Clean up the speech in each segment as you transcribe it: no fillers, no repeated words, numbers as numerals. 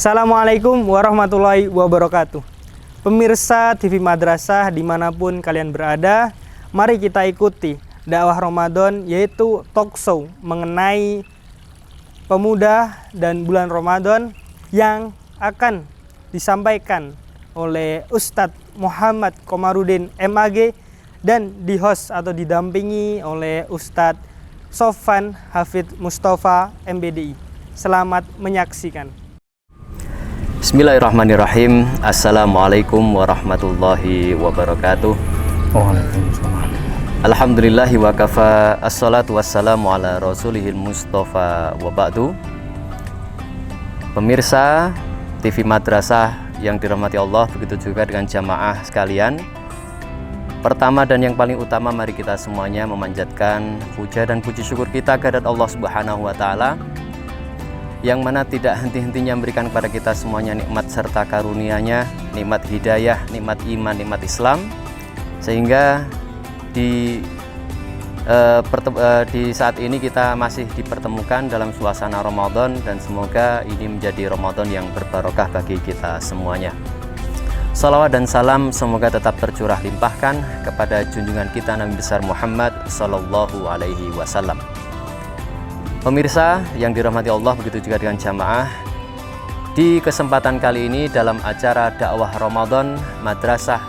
Assalamualaikum warahmatullahi wabarakatuh. Pemirsa TV Madrasah dimanapun kalian berada, mari kita ikuti dakwah Ramadan, yaitu talk show mengenai pemuda dan bulan Ramadan yang akan disampaikan oleh Ustadz Muhammad Komarudin MAG dan di-host atau didampingi oleh Ustadz Sofwan Hafidh Mustafa MBDI. Selamat menyaksikan. Bismillahirrahmanirrahim. Assalamualaikum warahmatullahi wabarakatuh. Waalaikumsalam. Alhamdulillahi wa kafa. Assalatu wassalamu ala rasulihil mustafa wa ba'du. Pemirsa TV Madrasah yang dirahmati Allah, begitu juga dengan jamaah sekalian. Pertama dan yang paling utama, mari kita semuanya memanjatkan puja dan puji syukur kita kehadirat Allah Subhanahu wa taala, yang mana tidak henti-hentinya memberikan kepada kita semuanya nikmat serta karunia-Nya, nikmat hidayah, nikmat iman, nikmat Islam, sehingga di saat ini kita masih dipertemukan dalam suasana Ramadan, dan semoga ini menjadi Ramadan yang berbarokah bagi kita semuanya. Salawat dan salam semoga tetap tercurah limpahkan kepada junjungan kita Nabi besar Muhammad Sallallahu Alaihi Wasallam. Pemirsa yang dirahmati Allah, begitu juga dengan jamaah, di kesempatan kali ini dalam acara dakwah Ramadan Madrasah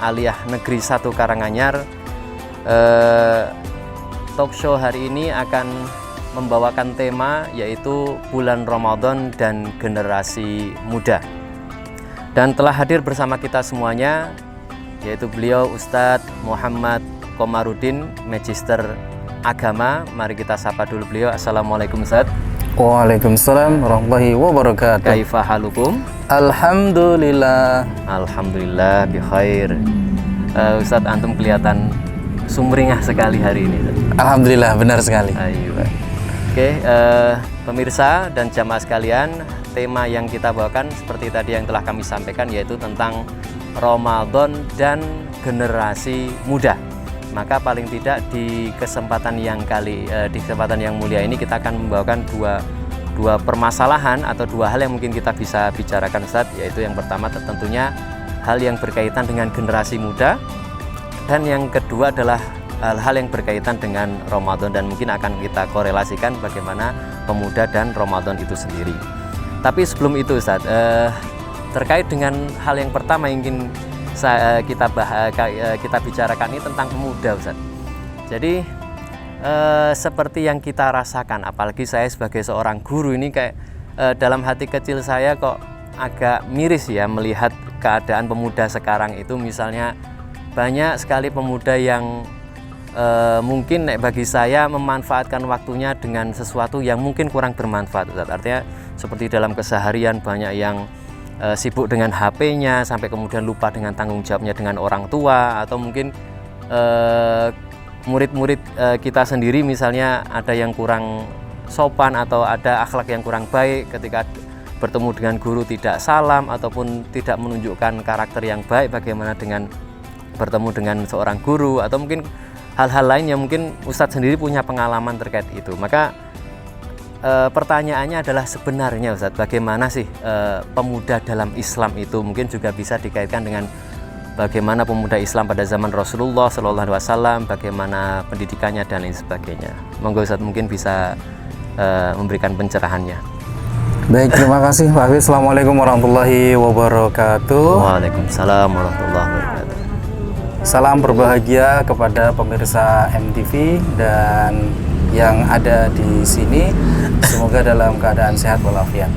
Aliyah Negeri 1 Karanganyar, talk show hari ini akan membawakan tema yaitu bulan Ramadan dan generasi muda. Dan telah hadir bersama kita semuanya yaitu beliau Ustadz Muhammad Komarudin, Magister Agama. Mari kita sapa dulu beliau. Assalamualaikum Ustadz. Waalaikumsalam warahmatullahi wabarakatuh. Kaifa halukum? Alhamdulillah. Alhamdulillah bi khair. Ustadz, antum kelihatan sumringah sekali hari ini. Alhamdulillah, benar sekali. Ayo. Oke, pemirsa dan jamaah sekalian, tema yang kita bawakan seperti tadi yang telah kami sampaikan, yaitu tentang Ramadan dan generasi muda. Maka paling tidak di kesempatan yang mulia ini kita akan membawakan dua permasalahan atau dua hal yang mungkin kita bisa bicarakan, Ustadz, yaitu yang pertama tentunya hal yang berkaitan dengan generasi muda, dan yang kedua adalah hal-hal yang berkaitan dengan Ramadan, dan mungkin akan kita korelasikan bagaimana pemuda dan Ramadan itu sendiri. Tapi sebelum itu, Ustadz, terkait dengan hal yang pertama yang ingin kita bicarakan ini tentang pemuda, Ustadz. Jadi seperti yang kita rasakan, apalagi saya sebagai seorang guru ini, kayak dalam hati kecil saya kok agak miris ya melihat keadaan pemuda sekarang itu. Misalnya banyak sekali pemuda yang mungkin bagi saya memanfaatkan waktunya dengan sesuatu yang mungkin kurang bermanfaat, Ustadz. Artinya seperti dalam keseharian banyak yang sibuk dengan HP-nya sampai kemudian lupa dengan tanggung jawabnya dengan orang tua, atau mungkin murid-murid kita sendiri misalnya ada yang kurang sopan atau ada akhlak yang kurang baik, ketika bertemu dengan guru tidak salam ataupun tidak menunjukkan karakter yang baik bagaimana dengan bertemu dengan seorang guru, atau mungkin hal-hal lain yang mungkin Ustadz sendiri punya pengalaman terkait itu. Maka pertanyaannya adalah sebenarnya, Ustadz, bagaimana sih pemuda dalam Islam itu? Mungkin juga bisa dikaitkan dengan bagaimana pemuda Islam pada zaman Rasulullah Sallallahu Alaihi Wasallam, bagaimana pendidikannya dan lain sebagainya. Monggo Ustadz mungkin bisa memberikan pencerahannya. Baik, terima kasih Pak Hafidh. Assalamualaikum warahmatullahi wabarakatuh. Waalaikumsalam warahmatullahi wabarakatuh. Salam berbahagia kepada pemirsa MTV dan yang ada di sini, semoga dalam keadaan sehat walafiat.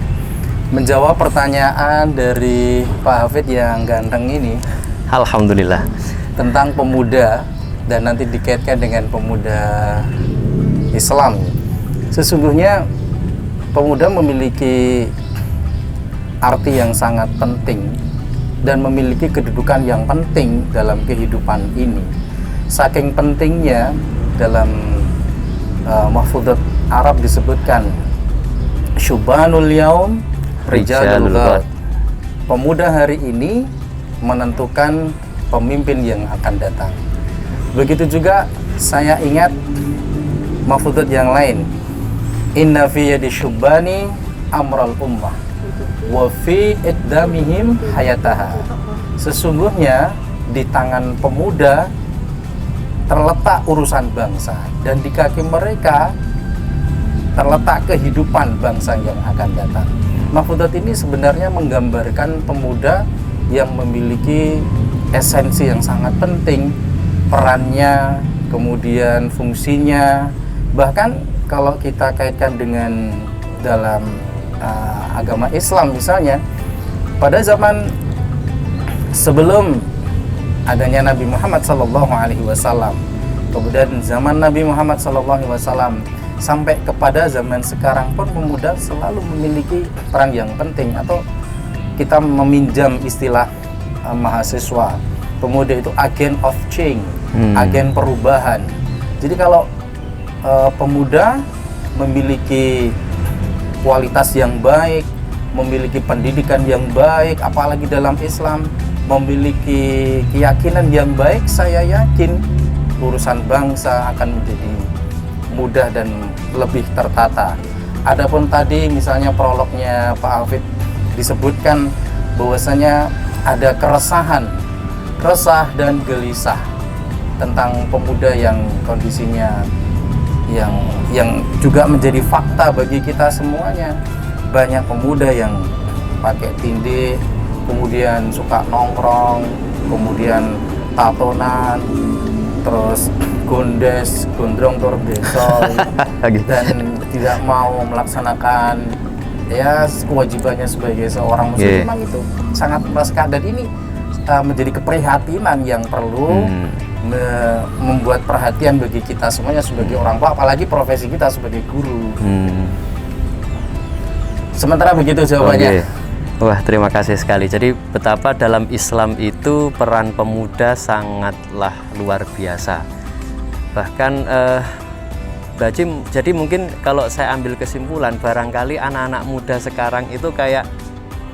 Menjawab pertanyaan dari Pak Hafidh yang ganteng ini, alhamdulillah, tentang pemuda dan nanti dikaitkan dengan pemuda Islam. Sesungguhnya pemuda memiliki arti yang sangat penting dan memiliki kedudukan yang penting dalam kehidupan ini. Saking pentingnya, dalam mahfudzat Arab disebutkan syubanul yaum rijalul ghad. Pemuda hari ini menentukan pemimpin yang akan datang. Begitu juga saya ingat mahfudzat yang lain, inna fi yadi syubani amral ummah. wa fi iqdamihim hayataha. Sesungguhnya di tangan pemuda terletak urusan bangsa, dan di kaki mereka terletak kehidupan bangsa yang akan datang. Mahfudzat ini sebenarnya menggambarkan pemuda yang memiliki esensi yang sangat penting, perannya, kemudian fungsinya. Bahkan kalau kita kaitkan dengan dalam agama Islam misalnya, pada zaman sebelum adanya Nabi Muhammad SAW, kemudian zaman Nabi Muhammad SAW sampai kepada zaman sekarang pun, pemuda selalu memiliki peran yang penting. Atau kita meminjam istilah mahasiswa, pemuda itu agen of change, agen perubahan. Jadi kalau pemuda memiliki kualitas yang baik, memiliki pendidikan yang baik, apalagi dalam Islam, memiliki keyakinan yang baik, saya yakin urusan bangsa akan menjadi mudah dan lebih tertata. Adapun tadi misalnya prolognya Pak Alfid disebutkan bahwasanya ada keresahan, resah dan gelisah tentang pemuda yang kondisinya yang juga menjadi fakta bagi kita semuanya. Banyak pemuda yang pakai tinde, kemudian suka nongkrong, kemudian tatonan, terus gondes, gondrong tur besol, dan tidak mau melaksanakan ya kewajibannya sebagai seorang muslim. Memang itu sangat meresahkan, dan ini menjadi keprihatinan yang perlu membuat perhatian bagi kita semuanya sebagai orang tua, apalagi profesi kita sebagai guru. Sementara begitu jawabannya. Wah, terima kasih sekali. Jadi betapa dalam Islam itu peran pemuda sangatlah luar biasa. Bahkan Mbak Jim, jadi mungkin kalau saya ambil kesimpulan, barangkali anak-anak muda sekarang itu kayak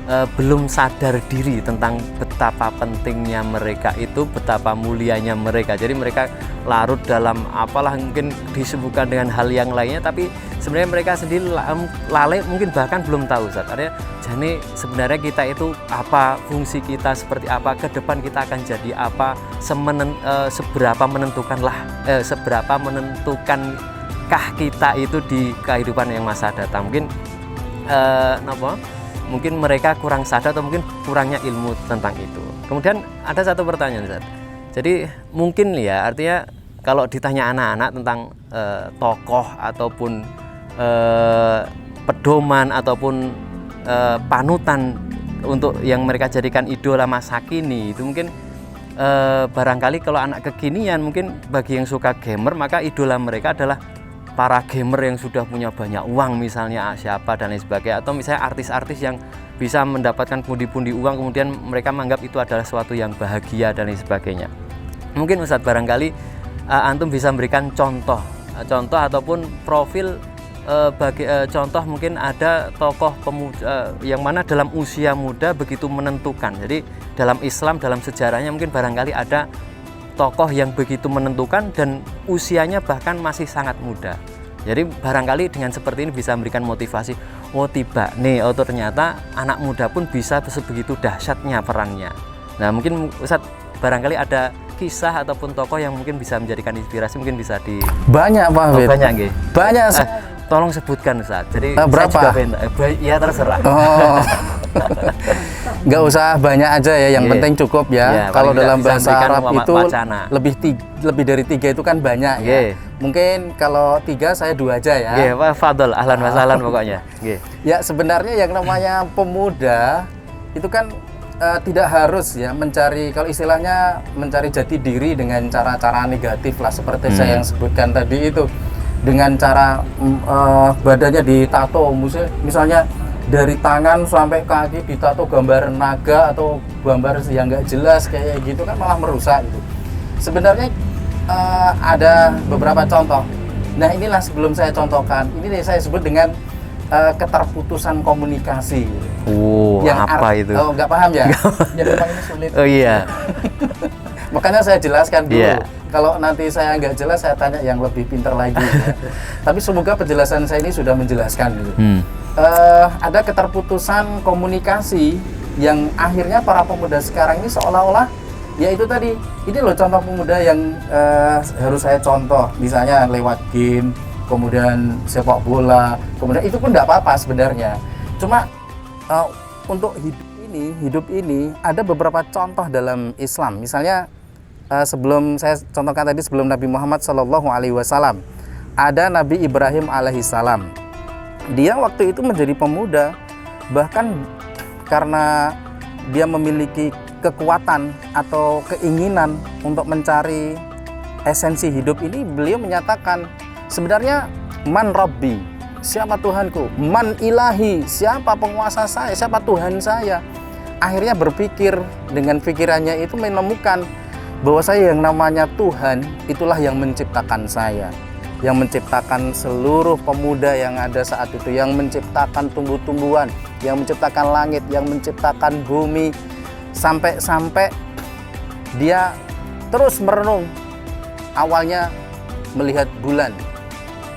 belum sadar diri tentang betapa pentingnya mereka itu, betapa mulianya mereka. Jadi mereka larut dalam apalah, mungkin disebutkan dengan hal yang lainnya, tapi sebenarnya mereka sendiri lalai, mungkin bahkan belum tahu, Ustaz. Artinya jadi sebenarnya kita itu apa, fungsi kita seperti apa, ke depan kita akan jadi apa, seberapa menentukankah kita itu di kehidupan yang masa datang. Mungkin mungkin mereka kurang sadar atau mungkin kurangnya ilmu tentang itu. Kemudian ada satu pertanyaan, Ustaz. Jadi mungkin ya, artinya kalau ditanya anak-anak tentang tokoh ataupun pedoman ataupun panutan untuk yang mereka jadikan idola masa kini, itu mungkin barangkali kalau anak kekinian, mungkin bagi yang suka gamer, maka idola mereka adalah para gamer yang sudah punya banyak uang, misalnya siapa dan lain sebagainya, atau misalnya artis-artis yang bisa mendapatkan pundi-pundi uang, kemudian mereka menganggap itu adalah suatu yang bahagia dan lain sebagainya. Mungkin Ustadz barangkali antum bisa memberikan contoh ataupun profil contoh, mungkin ada tokoh pemuda yang mana dalam usia muda begitu menentukan. Jadi dalam Islam, dalam sejarahnya mungkin barangkali ada tokoh yang begitu menentukan dan usianya bahkan masih sangat muda. Jadi barangkali dengan seperti ini bisa memberikan motivasi, oh tiba nih, oh ternyata anak muda pun bisa sebegitu dahsyatnya perannya. Nah mungkin Ustadz barangkali ada kisah ataupun tokoh yang mungkin bisa menjadikan inspirasi, mungkin bisa di... Banyak Pak Hafid. Banyak nggih. Banyak. Tolong sebutkan Ustadz. Jadi berapa? Saya juga ya terserah. Oh. Nggak usah banyak aja ya, yang penting cukup ya. Kalau dalam bahasa Arab itu lebih dari 3 itu kan banyak ya. Mungkin kalau 3 saya 2 aja ya. Pak Fadol, ahlan wa sahlan pokoknya. Ya sebenarnya yang namanya pemuda itu kan tidak harus ya mencari, kalau istilahnya mencari jati diri dengan cara-cara negatif lah, seperti saya yang sebutkan tadi itu, dengan cara badannya ditato, misalnya dari tangan sampai kaki ditato gambar naga atau gambar yang nggak jelas kayak gitu, kan malah merusak gitu. Sebenarnya ada beberapa contoh. Nah inilah sebelum saya contohkan, ini saya sebut dengan keterputusan komunikasi. Yang apa itu? Oh nggak paham ya? Ya memang ini sulit. Oh iya. Makanya saya jelaskan dulu. Iya. Kalau nanti saya nggak jelas, saya tanya yang lebih pintar lagi. Ya. Tapi semoga penjelasan saya ini sudah menjelaskan. Gitu. Ada keterputusan komunikasi yang akhirnya para pemuda sekarang ini seolah-olah, ya itu tadi, ini loh contoh pemuda yang harus saya contoh, misalnya lewat game, kemudian sepak bola, kemudian itu pun tidak apa-apa sebenarnya. Cuma untuk hidup ini ada beberapa contoh dalam Islam. Misalnya sebelum saya contohkan tadi, sebelum Nabi Muhammad SAW, ada Nabi Ibrahim alaihissalam. Dia waktu itu menjadi pemuda, bahkan karena dia memiliki kekuatan atau keinginan untuk mencari esensi hidup ini, beliau menyatakan, sebenarnya man Rabbi, siapa Tuhanku, man ilahi, siapa penguasa saya, siapa Tuhan saya. Akhirnya berpikir, dengan pikirannya itu menemukan bahwa saya yang namanya Tuhan, itulah yang menciptakan saya, yang menciptakan seluruh pemuda yang ada saat itu, yang menciptakan tumbuh-tumbuhan, yang menciptakan langit, yang menciptakan bumi, sampai dia terus merenung. Awalnya melihat bulan.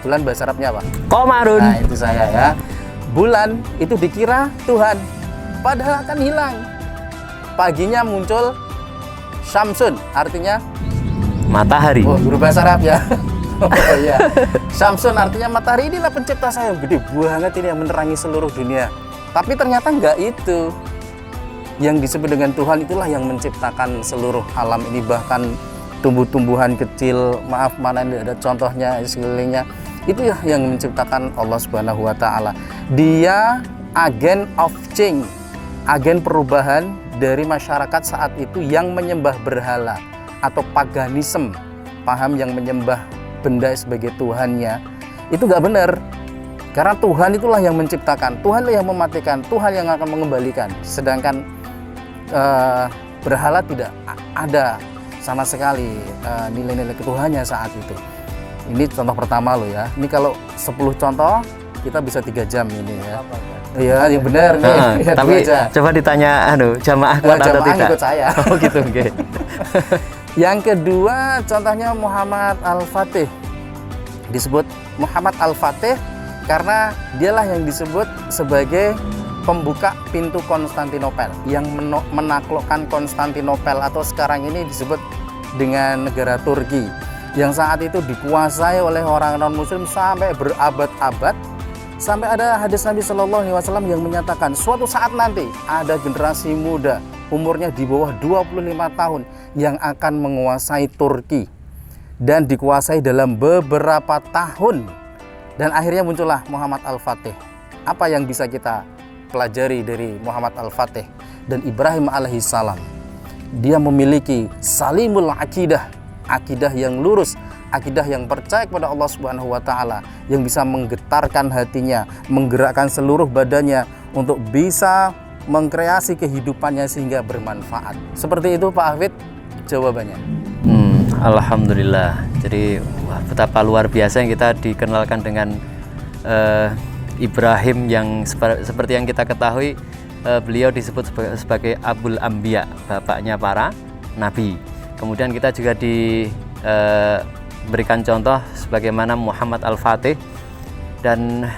Bulan bahasa Arabnya apa? Qamarun. Nah, itu saya ya. Bulan itu dikira Tuhan, padahal akan hilang. Paginya muncul Syamsun, artinya Matahari. oh, guru bahasa Arab ya. Oh iya. Syamsun artinya matahari, inilah pencipta saya, gede banget ini yang menerangi seluruh dunia. Tapi ternyata enggak itu. Yang disebut dengan Tuhan itulah yang menciptakan seluruh alam ini, bahkan tumbuh-tumbuhan kecil, maaf mana ini ada contohnya sekelilingnya, itu ya yang menciptakan Allah Subhanahu wa taala. Dia agen of change, agen perubahan dari masyarakat saat itu yang menyembah berhala atau paganisme, paham yang menyembah benda sebagai Tuhannya. Itu nggak benar, karena Tuhan itulah yang menciptakan, Tuhan yang mematikan, Tuhan yang akan mengembalikan. Sedangkan berhala tidak ada sama sekali nilai-nilai ketuhannya saat itu. Ini contoh pertama loh ya. Ini kalau 10 contoh kita bisa 3 jam ini ya. Iya, yang benar nih. Ya, tapi coba ditanya jamaah kuat atau jamaah tidak? ikut saya. Oh gitu, oke. Okay. Yang kedua contohnya Muhammad Al-Fatih. Disebut Muhammad Al-Fatih karena dialah yang disebut sebagai pembuka pintu Konstantinopel, yang menaklukkan Konstantinopel atau sekarang ini disebut dengan negara Turki, yang saat itu dikuasai oleh orang non-muslim sampai berabad-abad. Sampai ada hadis Nabi Shallallahu Alaihi Wasallam yang menyatakan suatu saat nanti ada generasi muda umurnya di bawah 25 tahun yang akan menguasai Turki, dan dikuasai dalam beberapa tahun, dan akhirnya muncullah Muhammad Al-Fatih. Apa yang bisa kita pelajari dari Muhammad Al-Fatih dan Ibrahim alaihissalam? Dia memiliki salimul akidah, akidah yang lurus, akidah yang percaya kepada Allah Subhanahu wa taala, yang bisa menggetarkan hatinya, menggerakkan seluruh badannya untuk bisa mengkreasi kehidupannya sehingga bermanfaat. Seperti itu Pak Hafid jawabannya. Alhamdulillah. Jadi betapa luar biasa yang kita dikenalkan dengan Ibrahim, yang seperti yang kita ketahui, beliau disebut sebagai Abul Anbiya, bapaknya para nabi. Kemudian kita juga diberikan contoh sebagaimana Muhammad Al-Fatih, dan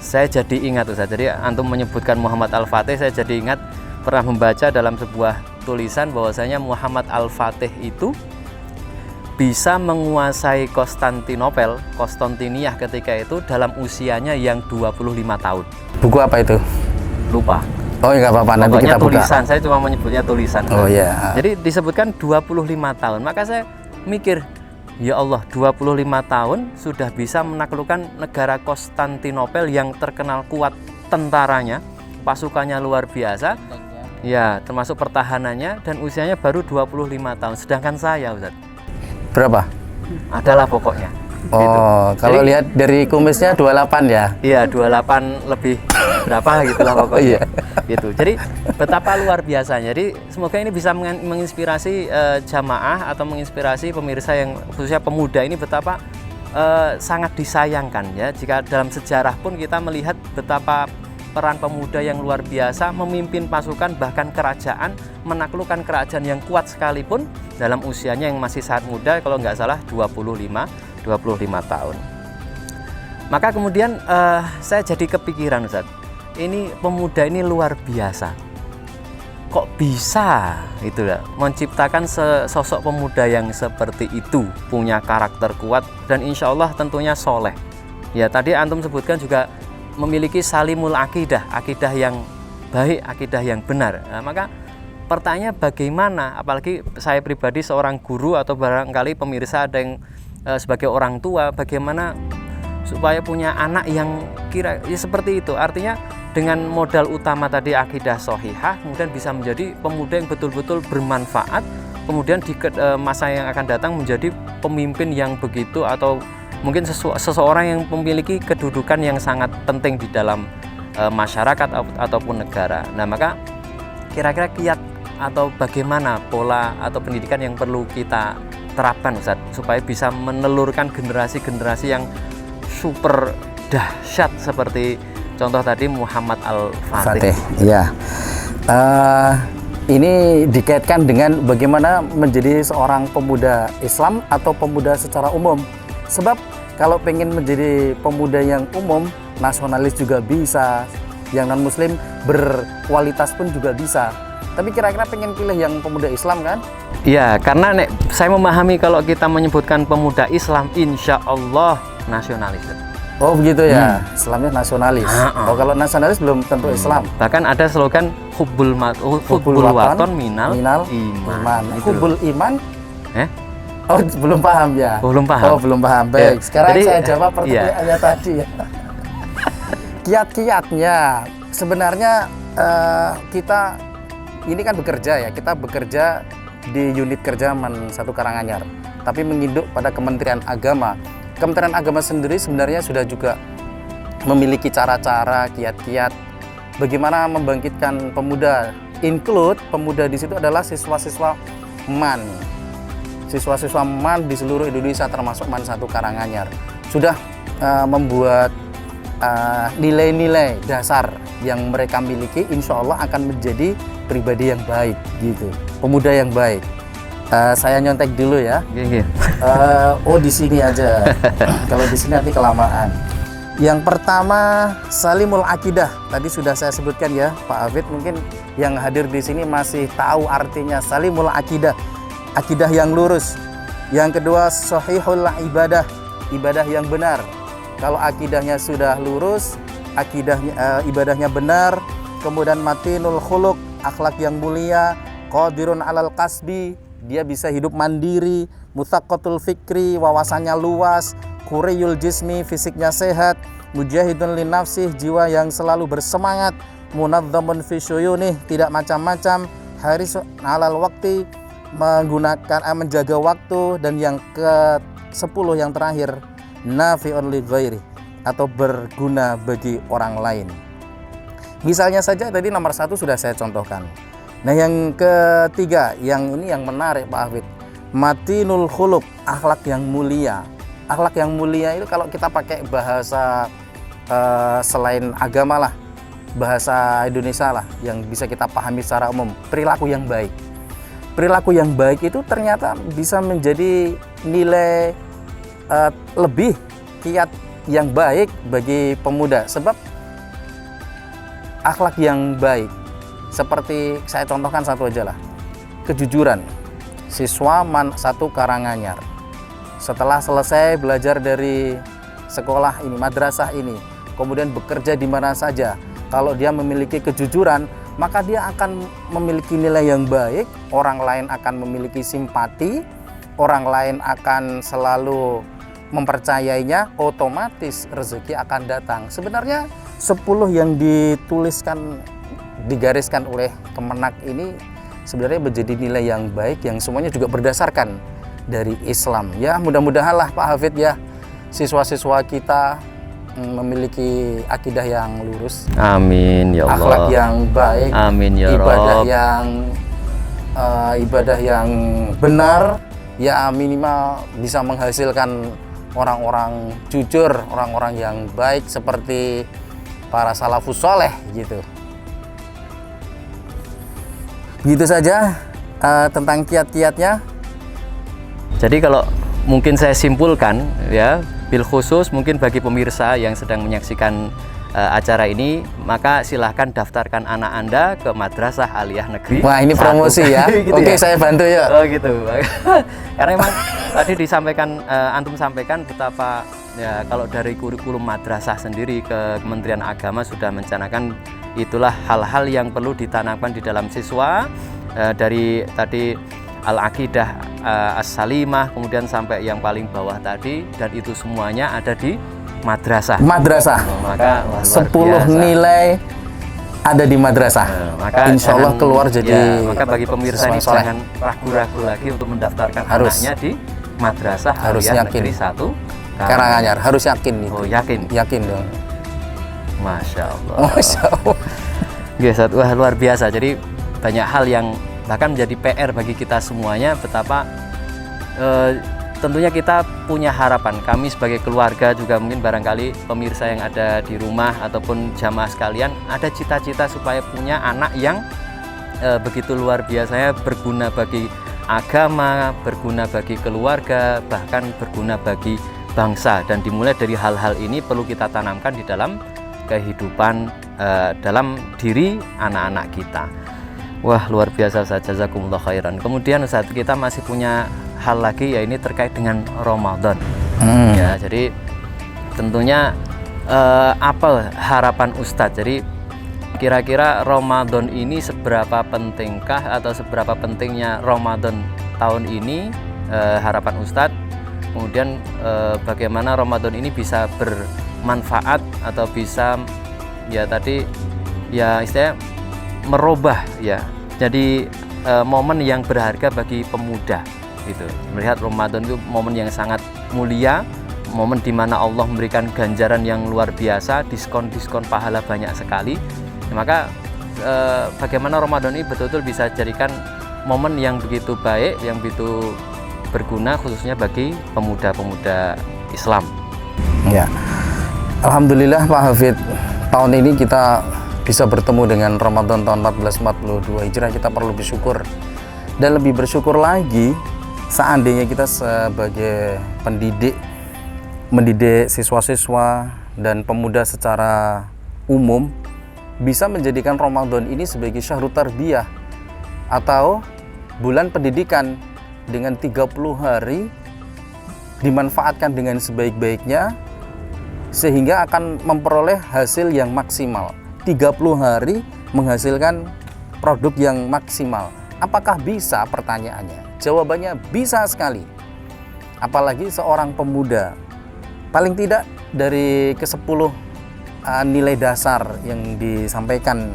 saya jadi ingat Ustaz. Jadi antum menyebutkan Muhammad Al-Fatih, saya jadi ingat pernah membaca dalam sebuah tulisan bahwasanya Muhammad Al-Fatih itu bisa menguasai Konstantiniyah ketika itu dalam usianya yang 25 tahun. Buku apa itu? Lupa. Oh ya nggak apa-apa, nanti kita buka. Tulisan, saya cuma menyebutnya tulisan. Oh iya. Jadi disebutkan 25 tahun. Maka saya mikir, ya Allah, 25 tahun sudah bisa menaklukkan negara Konstantinopel yang terkenal kuat tentaranya, pasukannya luar biasa. Ya, termasuk pertahanannya, dan usianya baru 25 tahun. Sedangkan saya, Ustaz, berapa? adalah pokoknya. Oh, gitu. kalau Jadi, lihat dari kumisnya 28 ya? Iya, 28 lebih berapa gitulah pokoknya. Oh, iya. Gitu. Jadi betapa luar biasanya. Jadi semoga ini bisa menginspirasi jamaah atau menginspirasi pemirsa yang khususnya pemuda ini, betapa sangat disayangkan ya jika dalam sejarah pun kita melihat betapa peran pemuda yang luar biasa, memimpin pasukan bahkan kerajaan, menaklukkan kerajaan yang kuat sekalipun dalam usianya yang masih sangat muda, kalau nggak salah 25 tahun. Maka kemudian saya jadi kepikiran, Ustaz, ini pemuda ini luar biasa. Kok bisa itu ya, menciptakan sosok pemuda yang seperti itu, punya karakter kuat dan insya Allah tentunya soleh. Ya tadi antum sebutkan juga memiliki salimul akidah, akidah yang baik, akidah yang benar. Nah, maka pertanyaan bagaimana, apalagi saya pribadi seorang guru atau barangkali pemirsa ada yang sebagai orang tua, bagaimana supaya punya anak yang kira ya seperti itu. Artinya dengan modal utama tadi akidah sohihah, kemudian bisa menjadi pemuda yang betul-betul bermanfaat, kemudian di masa yang akan datang menjadi pemimpin yang begitu, atau mungkin seseorang yang memiliki kedudukan yang sangat penting di dalam masyarakat ataupun negara. Nah maka kira-kira kiat atau bagaimana pola atau pendidikan yang perlu kita terapkan, Ustaz, supaya bisa menelurkan generasi-generasi yang super dahsyat seperti contoh tadi Muhammad Al-Fatih. Ya, ini dikaitkan dengan bagaimana menjadi seorang pemuda Islam atau pemuda secara umum. Sebab kalau pengen menjadi pemuda yang umum, nasionalis juga bisa, yang non Muslim berkualitas pun juga bisa. Tapi kira-kira pengen pilih yang pemuda Islam kan? Iya, karena saya memahami kalau kita menyebutkan pemuda Islam, insya Allah nasionalis. Oh begitu ya, Islamnya nasionalis. Oh kalau nasionalis belum tentu Islam. Bahkan ada slogan hubbul waton minal iman. Hubbul iman? Oh belum paham ya? Belum paham. Oh belum paham. Baik, sekarang saya jawab pertanyaannya tadi ya. Kiat-kiatnya sebenarnya kita ini kan bekerja ya, kita bekerja di unit kerja Man 1 Karanganyar, tapi menginduk pada Kementerian Agama. Kementerian Agama sendiri sebenarnya sudah juga memiliki cara-cara, kiat-kiat bagaimana membangkitkan pemuda. Include pemuda di situ adalah siswa-siswa MAN. Siswa-siswa MAN di seluruh Indonesia termasuk MAN 1 Karanganyar sudah membuat nilai-nilai dasar yang mereka miliki, insya Allah akan menjadi pribadi yang baik gitu, pemuda yang baik. Saya nyontek dulu ya. Oh di sini aja. Kalau di sini nanti kelamaan. Yang pertama salimul akidah. Tadi sudah saya sebutkan ya, Pak Hafid. Mungkin yang hadir di sini masih tahu artinya salimul akidah, akidah yang lurus. Yang kedua sahihul ibadah, ibadah yang benar. Kalau akidahnya sudah lurus, akidahnya ibadahnya benar. Kemudian matinul khuluq, akhlak yang mulia. Qadirun alal kasbi, dia bisa hidup mandiri. Muthaqqatul fikri, wawasannya luas. Quriyul jismi, fisiknya sehat. Mujahidun linafsih, jiwa yang selalu bersemangat. Munadzamun fi syuyunih, tidak macam-macam. Harisun alal wakti, menjaga waktu. Dan yang ke-10 yang terakhir, nafi'un li ghairi, atau berguna bagi orang lain. Misalnya saja tadi nomor 1 sudah saya contohkan. Nah yang ketiga, yang ini yang menarik Pak Hafid, matinul khuluq, akhlak yang mulia. Akhlak yang mulia itu kalau kita pakai bahasa selain agama lah, bahasa Indonesia lah, yang bisa kita pahami secara umum, perilaku yang baik. Perilaku yang baik itu ternyata bisa menjadi nilai lebih, kiat yang baik bagi pemuda. Sebab akhlak yang baik, seperti saya contohkan satu aja lah, kejujuran. Siswa MAN 1 Karanganyar setelah selesai belajar dari sekolah ini, madrasah ini, kemudian bekerja di mana saja, kalau dia memiliki kejujuran, maka dia akan memiliki nilai yang baik, orang lain akan memiliki simpati, orang lain akan selalu mempercayainya, otomatis rezeki akan datang. Sebenarnya 10 yang dituliskan, digariskan oleh Kemenak ini sebenarnya menjadi nilai yang baik yang semuanya juga berdasarkan dari Islam. Ya mudah-mudahan lah Pak Hafid ya, siswa-siswa kita memiliki akidah yang lurus. Amin ya Allah. Akhlak yang baik. Amin ya Rabb. Ibadah yang benar, ya minimal bisa menghasilkan orang-orang jujur, orang-orang yang baik seperti para salafus soleh gitu. Begitu saja tentang kiat-kiatnya. Jadi kalau mungkin saya simpulkan ya, bil khusus mungkin bagi pemirsa yang sedang menyaksikan acara ini, maka silahkan daftarkan anak Anda ke Madrasah Aliyah Negeri. Wah, ini 1. promosi ya. Gitu Oke, ya? saya bantu ya. Oh gitu. Karena memang tadi disampaikan, antum sampaikan betapa ya, kalau dari kurikulum madrasah sendiri ke Kementerian Agama sudah mencanangkan itulah hal-hal yang perlu ditanamkan di dalam siswa, dari tadi al-aqidah as-salimah, kemudian sampai yang paling bawah tadi, dan itu semuanya ada di madrasah. Madrasah. Maka luar 10 biasa. nilai ada di madrasah. Maka Insya Allah jangan- keluar jadi ya, maka bagi pemirsa ini siswa soleh. jangan ragu-ragu lagi untuk mendaftarkan Harus. anaknya di Madrasah Harus Aliyah yakin. Negeri 1 Karanganyar harus yakin itu. Oh, yakin. Yakin dong. Masya Allah. Masya Allah. Ustaz, wah luar biasa. Jadi banyak hal yang bahkan menjadi PR bagi kita semuanya, betapa tentunya kita punya harapan. Kami sebagai keluarga juga, mungkin barangkali pemirsa yang ada di rumah ataupun jamaah sekalian, ada cita-cita supaya punya anak yang begitu luar biasanya, berguna bagi agama, berguna bagi keluarga, bahkan berguna bagi bangsa. Dan dimulai dari hal-hal ini perlu kita tanamkan di dalam kehidupan, dalam diri anak-anak kita. Wah luar biasa Ustaz, jazakumullah khairan. Kemudian Ustaz, kita masih punya hal lagi, ya ini terkait dengan Ramadan. Ya, jadi tentunya apa harapan Ustadz? Jadi kira-kira Ramadan ini seberapa pentingkah atau seberapa pentingnya Ramadan tahun ini, harapan Ustadz? Kemudian bagaimana Ramadan ini bisa bermanfaat atau bisa ya tadi ya istilahnya merubah ya jadi momen yang berharga bagi pemuda gitu. Melihat Ramadan itu momen yang sangat mulia, momen di mana Allah memberikan ganjaran yang luar biasa, diskon-diskon pahala banyak sekali. Maka bagaimana Ramadan ini betul-betul bisa jadikan momen yang begitu baik, yang begitu berguna khususnya bagi pemuda-pemuda Islam. Ya, alhamdulillah Pak Hafid, tahun ini kita bisa bertemu dengan Ramadan tahun 1442 Hijrah. Kita perlu bersyukur, dan lebih bersyukur lagi seandainya kita sebagai pendidik mendidik siswa-siswa dan pemuda secara umum bisa menjadikan Ramadan ini sebagai syahrut tarbiyah atau bulan pendidikan, dengan 30 hari dimanfaatkan dengan sebaik-baiknya sehingga akan memperoleh hasil yang maksimal. 30 hari menghasilkan produk yang maksimal. Apakah bisa? Pertanyaannya. Jawabannya bisa sekali. Apalagi seorang pemuda. Paling tidak dari ke-10 nilai dasar yang disampaikan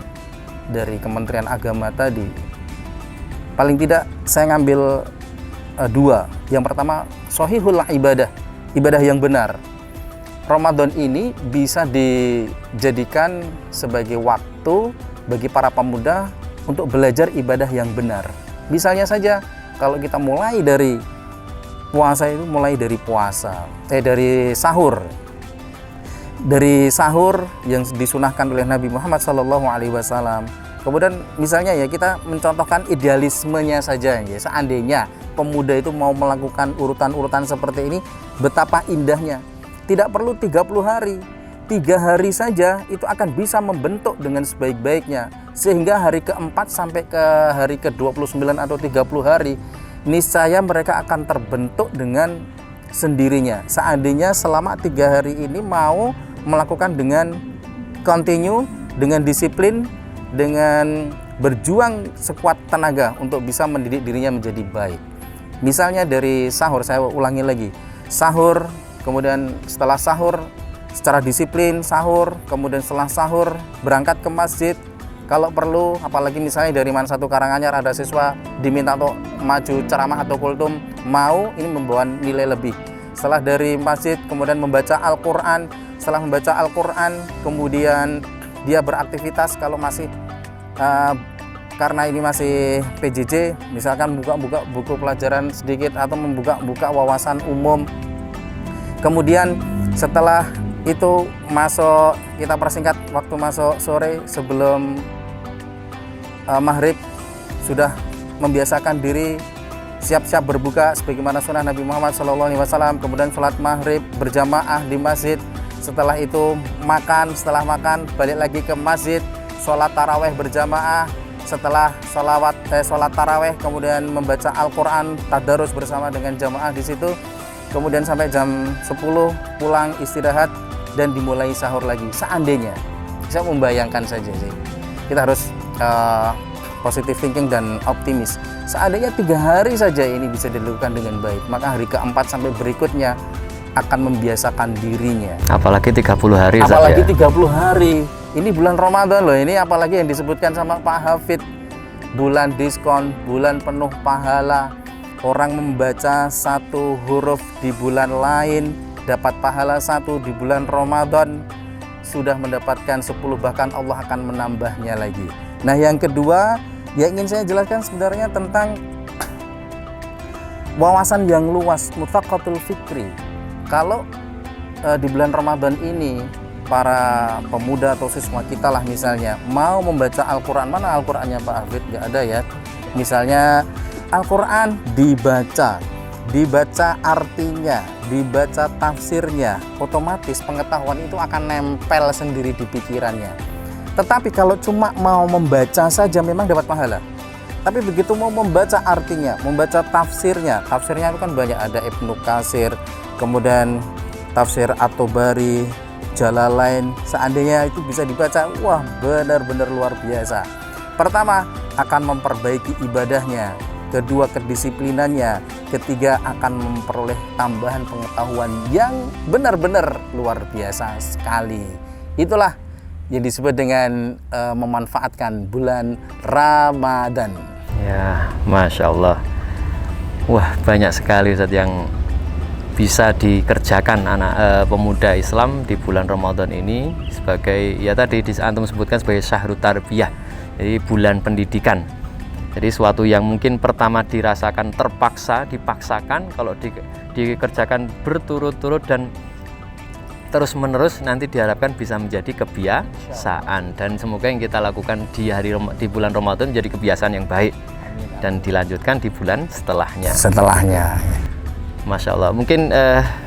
dari Kementerian Agama tadi, paling tidak saya ngambil 2. Yang pertama, shahihul ibadah, ibadah yang benar. Ramadan ini bisa dijadikan sebagai waktu bagi para pemuda untuk belajar ibadah yang benar. Misalnya saja kalau kita mulai dari puasa itu, mulai dari dari sahur. Dari sahur yang disunahkan oleh Nabi Muhammad SAW. Kemudian misalnya ya kita mencontohkan idealismenya saja ya, seandainya pemuda itu mau melakukan urutan-urutan seperti ini, betapa indahnya. Tidak perlu 30 hari, 3 hari saja itu akan bisa membentuk dengan sebaik-baiknya. Sehingga hari ke-4 sampai ke hari ke-29 atau 30 hari, niscaya mereka akan terbentuk dengan sendirinya. Seandainya selama 3 hari ini mau melakukan dengan continue, dengan disiplin, dengan berjuang sekuat tenaga untuk bisa mendidik dirinya menjadi baik. Misalnya dari sahur, saya ulangi lagi, sahur, kemudian setelah sahur secara disiplin sahur, kemudian setelah sahur berangkat ke masjid kalau perlu, apalagi misalnya dari Mana 1 Karanganyar ada siswa diminta untuk maju ceramah atau kultum, mau ini membawa nilai lebih. Setelah dari masjid kemudian membaca Al-Quran, setelah membaca Al-Quran kemudian dia beraktivitas kalau masih karena ini masih PJJ, misalkan buka-buka buku pelajaran sedikit atau membuka wawasan umum. Kemudian setelah itu masuk, kita persingkat waktu masuk sore sebelum maghrib sudah membiasakan diri siap-siap berbuka sebagaimana sunnah Nabi Muhammad SAW. Kemudian sholat maghrib berjamaah di masjid. Setelah itu makan, setelah makan balik lagi ke masjid, sholat taraweh berjamaah. Setelah sholat taraweh kemudian membaca Al-Quran, tadarus bersama dengan jamaah di situ. Kemudian sampai jam 10 pulang istirahat dan dimulai sahur lagi. Seandainya, saya membayangkan saja sih, kita harus positive thinking dan optimis. Seandainya 3 hari saja ini bisa dilakukan dengan baik, maka hari keempat sampai berikutnya akan membiasakan dirinya. Apalagi 30 hari. Apalagi 30 hari. Ini bulan Ramadan loh, ini apalagi yang disebutkan sama Pak Hafid, bulan diskon, bulan penuh pahala. Orang membaca 1 huruf di bulan lain dapat pahala 1 di bulan Ramadan, sudah mendapatkan 10, bahkan Allah akan menambahnya lagi. Nah, yang kedua yang ingin saya jelaskan sebenarnya tentang wawasan yang luas, muthaqatul fikri. Kalau di bulan Ramadan ini para pemuda atau siswa kita lah misalnya mau membaca Al-Quran, mana Al-Qurannya Pak Hafid? Nggak ada ya. Misalnya Al-Quran dibaca artinya, dibaca tafsirnya, otomatis pengetahuan itu akan nempel sendiri di pikirannya. Tetapi kalau cuma mau membaca saja memang dapat pahala. Tapi begitu mau membaca artinya, membaca tafsirnya itu kan banyak, ada Ibnu Katsir, kemudian tafsir At-Tabari, Jalalain. Seandainya itu bisa dibaca, wah benar-benar luar biasa. Pertama, akan memperbaiki ibadahnya. Kedua, kedisiplinannya. Ketiga, akan memperoleh tambahan pengetahuan yang benar-benar luar biasa sekali. Itulah yang disebut dengan memanfaatkan bulan Ramadan. Ya, Masya Allah. Wah, banyak sekali Ustaz yang bisa dikerjakan anak pemuda Islam di bulan Ramadan ini sebagai, ya tadi antum sebutkan sebagai syahrut tarbiyah, jadi bulan pendidikan. Jadi suatu yang mungkin pertama dirasakan terpaksa, dipaksakan, kalau dikerjakan berturut-turut dan terus-menerus nanti diharapkan bisa menjadi kebiasaan, dan semoga yang kita lakukan di bulan Ramadan menjadi kebiasaan yang baik dan dilanjutkan di bulan setelahnya. Masya Allah. Mungkin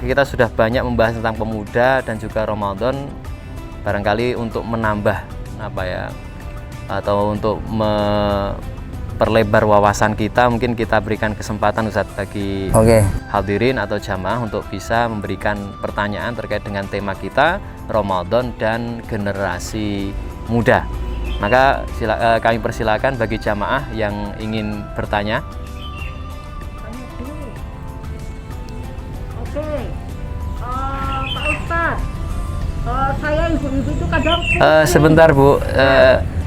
kita sudah banyak membahas tentang pemuda dan juga Ramadan. Barangkali untuk menambah atau untuk memperlebar wawasan kita, mungkin kita berikan kesempatan Ustadz bagi hadirin atau jamaah untuk bisa memberikan pertanyaan terkait dengan tema kita, Ramadan dan generasi muda. Maka kami persilakan bagi jamaah yang ingin bertanya. Pak Ustadz, saya ibu-ibu itu kadang sebentar Bu,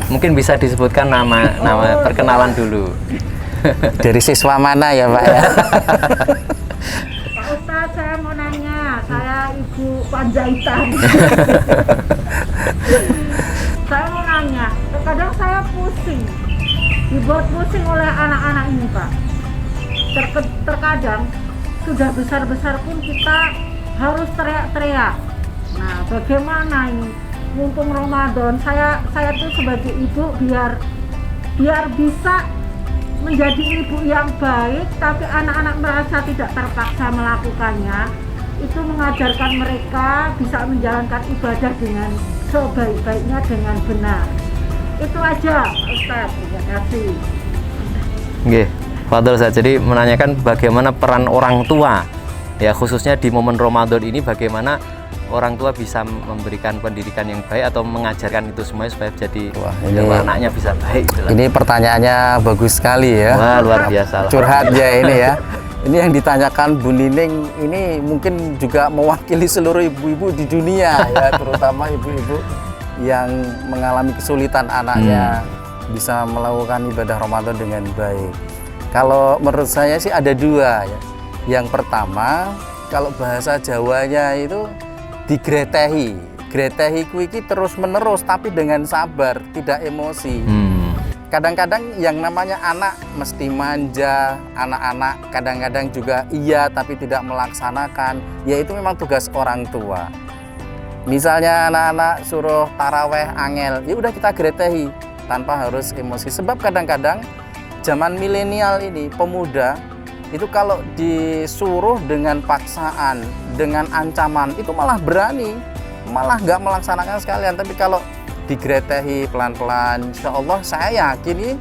mungkin bisa disebutkan nama perkenalan dulu. Dari siswa mana ya Pak ya? Pak Ustadz, saya mau nanya, saya ibu Panjaitan. Saya mau nanya, terkadang saya pusing, dibuat pusing oleh anak-anak ini Pak. Terkadang sudah besar-besar pun kita harus teriak-teriak. Nah, bagaimana ini? Mumpung Ramadan, saya tuh sebagai ibu biar bisa menjadi ibu yang baik, tapi anak-anak merasa tidak terpaksa melakukannya. Itu mengajarkan mereka bisa menjalankan ibadah dengan sebaik-baiknya dengan benar. Itu aja, Ustaz. Terima kasih. Nggih, Fadil Ustaz. Jadi menanyakan bagaimana peran orang tua, ya khususnya di momen Ramadan ini, bagaimana orang tua bisa memberikan pendidikan yang baik atau mengajarkan itu semuanya supaya jadi anaknya bisa baik. Ini pertanyaannya bagus sekali ya. Wah, luar biasa. Curhat ya ini ya. Ini yang ditanyakan Bu Nining ini mungkin juga mewakili seluruh ibu-ibu di dunia ya, terutama ibu-ibu yang mengalami kesulitan anaknya bisa melakukan ibadah Ramadan dengan baik. Kalau menurut saya sih ada dua ya. Yang pertama, kalau bahasa Jawanya itu digretehi. Gretehi kuiki terus menerus tapi dengan sabar, tidak emosi. Kadang-kadang yang namanya anak mesti manja, anak-anak kadang-kadang juga iya tapi tidak melaksanakan, yaitu memang tugas orang tua. Misalnya anak-anak suruh taraweh angel, ya udah kita gretehi tanpa harus emosi. Sebab kadang-kadang zaman milenial ini, pemuda itu kalau disuruh dengan paksaan, dengan ancaman, itu malah berani, malah nggak melaksanakan sekalian. Tapi kalau digretehi pelan-pelan, insya Allah saya yakin ini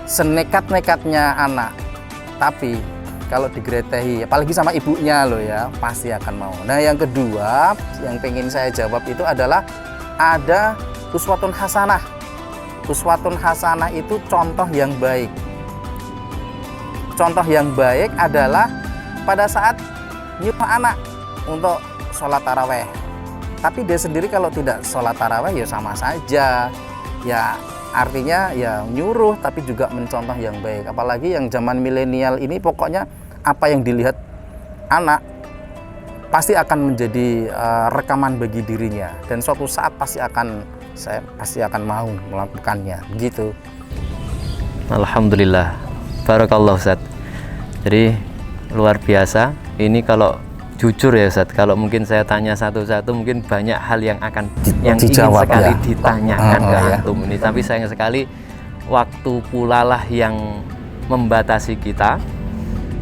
senekat-nekatnya anak. Tapi kalau digretehi, apalagi sama ibunya loh ya, pasti akan mau. Nah yang kedua yang pengen saya jawab itu adalah ada uswatun hasanah. Uswatun hasanah itu contoh yang baik. Contoh yang baik adalah pada saat nyuruh anak untuk sholat taraweh. Tapi dia sendiri kalau tidak sholat taraweh ya sama saja. Ya artinya ya nyuruh tapi juga mencontoh yang baik. Apalagi yang zaman milenial ini pokoknya apa yang dilihat anak pasti akan menjadi rekaman bagi dirinya. Dan suatu saat pasti akan mau melakukannya. Begitu. Alhamdulillah. Barakallah Ustaz. Jadi luar biasa. Ini kalau jujur ya Ustaz, kalau mungkin saya tanya satu-satu mungkin banyak hal yang akan yang dijawab, ingin sekali ya. ditanyakan ke Ya. antum ini, tapi sayang sekali waktu pula lah yang membatasi kita.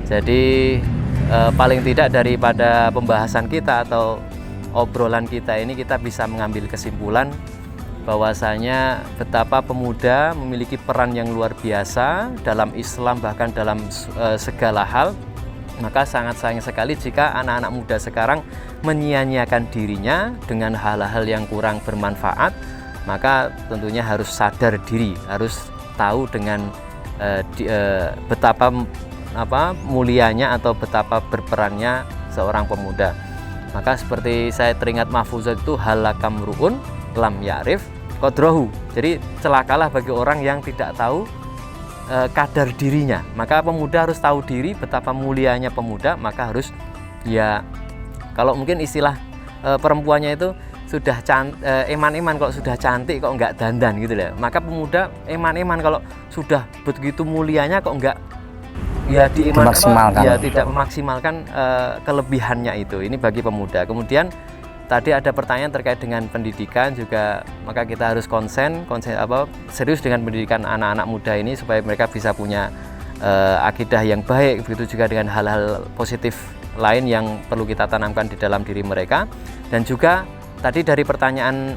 Jadi paling tidak daripada pembahasan kita atau obrolan kita ini kita bisa mengambil kesimpulan bahwasanya betapa pemuda memiliki peran yang luar biasa dalam Islam, bahkan dalam segala hal. Maka sangat sayang sekali jika anak-anak muda sekarang menyia-nyiakan dirinya dengan hal-hal yang kurang bermanfaat. Maka tentunya harus sadar diri, harus tahu dengan betapa mulianya atau betapa berperannya seorang pemuda. Maka seperti saya teringat mahfuzat itu, halakam ru'un lam ya'rif qadrohu. Jadi celakalah bagi orang yang tidak tahu kadar dirinya. Maka pemuda harus tahu diri betapa mulianya pemuda. Maka harus ya, kalau mungkin istilah perempuannya itu sudah eman-eman kalau sudah cantik kok enggak dandan gitu ya. Maka pemuda eman-eman kalau sudah begitu mulianya kok enggak ya dimaksimalkan. Ya tidak memaksimalkan kelebihannya itu. Ini bagi pemuda. Kemudian tadi ada pertanyaan terkait dengan pendidikan juga, maka kita harus serius dengan pendidikan anak-anak muda ini supaya mereka bisa punya akidah yang baik. Begitu juga dengan hal-hal positif lain yang perlu kita tanamkan di dalam diri mereka. Dan juga tadi dari pertanyaan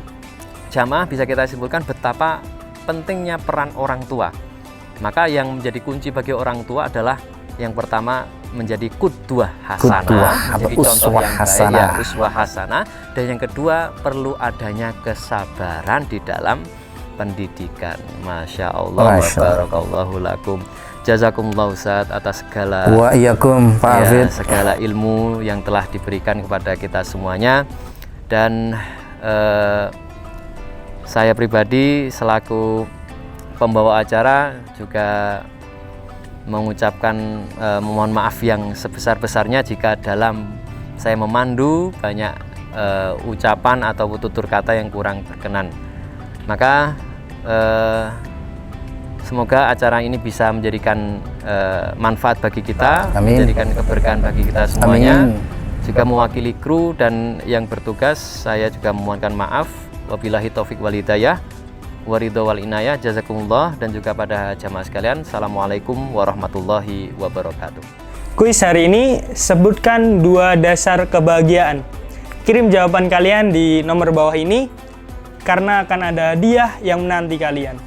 jamaah bisa kita simpulkan betapa pentingnya peran orang tua. Maka yang menjadi kunci bagi orang tua adalah yang pertama menjadi qudwah hasanah, menjadi contoh yang baik, ya, uswah hasanah. Dan yang kedua perlu adanya kesabaran di dalam pendidikan. Masya Allah, barakallahu lakum. Jazakumullah Ustaz atas segala wa iyyakum Pak Hafid, segala ilmu yang telah diberikan kepada kita semuanya. Dan saya pribadi selaku pembawa acara juga mengucapkan mohon maaf yang sebesar-besarnya jika dalam saya memandu banyak ucapan atau tutur kata yang kurang berkenan. Maka semoga acara ini bisa menjadikan manfaat bagi kita. Amin. Menjadikan keberkahan bagi kita semuanya. Amin. Juga mewakili kru dan yang bertugas, saya juga memohonkan maaf. Wabillahi taufik wal hidayah, waridho wal inayah, jazakumullah. Dan juga pada jamaah sekalian, assalamualaikum warahmatullahi wabarakatuh. Kuis hari ini sebutkan 2 dasar kebahagiaan. Kirim jawaban kalian di nomor bawah ini karena akan ada hadiah yang menanti kalian.